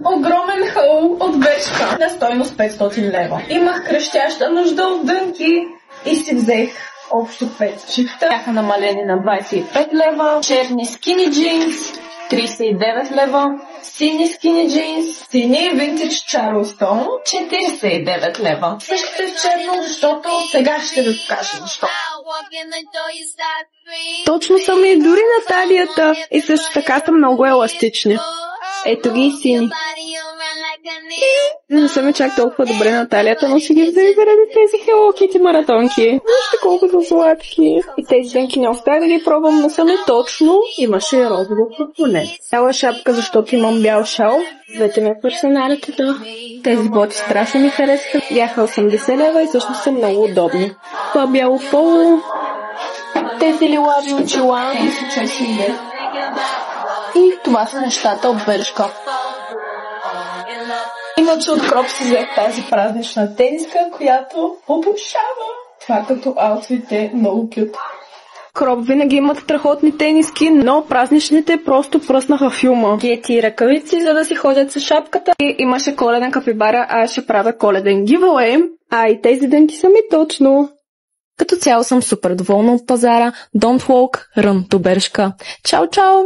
огромен хал от Бершка на стойност 500 лева. Имах крещяща нужда от дънки и си взех общо 5 чифта. Бяха намалени на 25 лева. Черни скини джинс 39 лева. Сини скини джинс, сини винтидж Чарлстон 49 лева. Същите в черно, защото сега ще ви покажа защо. Точно са ми дори на талията и също така са много еластични. Ето ги и сини. Не са ми чак толкова добре на талията, но си ги взели заради тези Hello Kitty маратонки. Вижте колко са сладки. И тези дънки не успях да ги пробвам, но са ми точно. Имаше и розово платоне. Цяла шапка, защото имам бял шал. Двете ме персоналите, да. Тези боти страшно ми харесаха. Бяха 80 лева и всъщност са много удобни. Това бяло поло. Тези лилави очила. И това са нещата от Бершка. Иначе от Кроп си взех тази празнична тениска, която обожава. Това като аутфит е много кют. Кроп винаги имат страхотни тениски, но празничните просто пръснаха филма. Гети ръкавици, за да си ходят с шапката. И имаше коледен капибара, а аз ще правя коледен giveaway. А и тези дънки са ми точно. Като цяло съм супер доволна от пазара. Don't walk, run to Бершка. Чао, чао!